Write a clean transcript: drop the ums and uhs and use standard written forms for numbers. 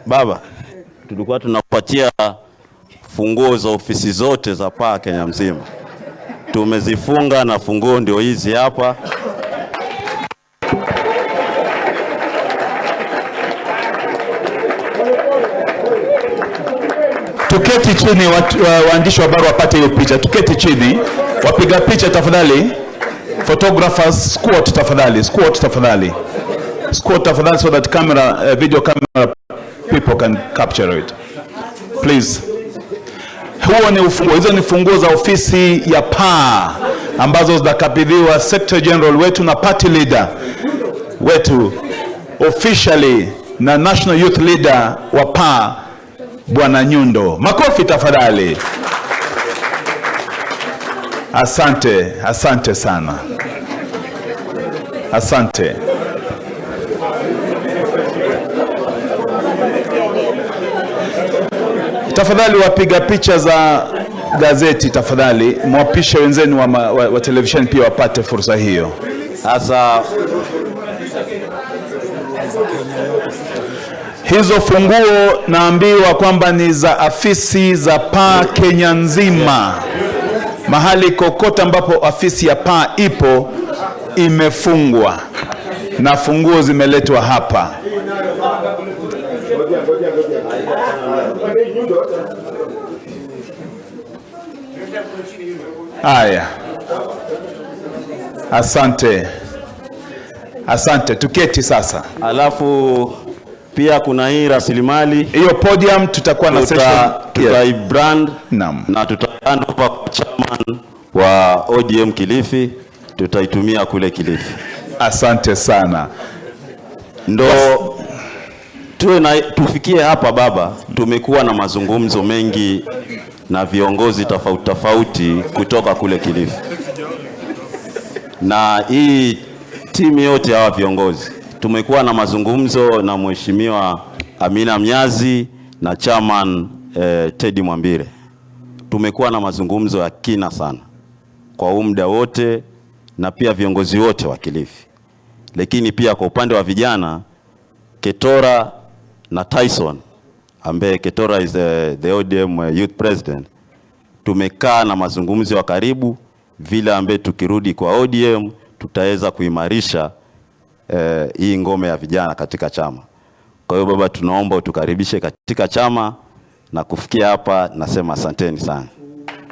Baba, tulikuwa tunapatia funguo za ofisi zote za PA Kenya mzima. Tumezifunga na funguo ndio hizi hapa. Tuketi chini waandishi wa habari wapate hiyo picha. Tuketi chini. Wapiga picha tafadhali. Photographers squat tafadhali. Squat tafadhali. Squat tafadhali so that camera video camera people can capture it. Please. Huo ni ufunguo. Hizo ni funguo za ofisi ya PA ambazo zitakabidhiwa Secretary General wetu na party leader wetu officially na National Youth Leader wa PA Bwana Nyundo. Makofi tafadhali. Asante, asante sana. Asante. Tafadhali wapiga picha za gazeti tafadhali, mwapishe wenzenu wa television pia wapate fursa hiyo. Sasa hizo funguo naambiwa kwamba ni za afisi za PA Kenya nzima. Mahali kokota ambapo afisi ya PA ipo imefungwa na funguo zimeletwa hapa. Haya. Asante. Asante, tuketi sasa. Alafu pia kuna hii rasilimali. Hiyo podium tutakuwa na session. Tutaibrand na tutaanda kwa chairman wa ODM Kilifi. Tutaitumia kule Kilifi. Asante sana. Ndo tufikie hapa baba. Tumekuwa na mazungumzo mengi na viongozi tofauti kutoka kule Kilifi. Na hii timu yote ya viongozi tumekuwa na mazungumzo na Mheshimiwa Amina Mnyazi na chairman Teddy Mwambire. Tumekuwa na mazungumzo ya kina sana kwa muda wote na pia viongozi wote wa Kilifi. Lakini pia kwa upande wa vijana Ketora na Tyson ambaye Ketora is the ODM youth president, tumekaa na mazungumzo ya karibu vile ambaye tukirudi kwa ODM tutaweza kuimarisha hii ngome ya vijana katika chama. Kwa hiyo baba, tunaomba utukaribishe katika chama, na kufikia hapa nasema asanteni sana.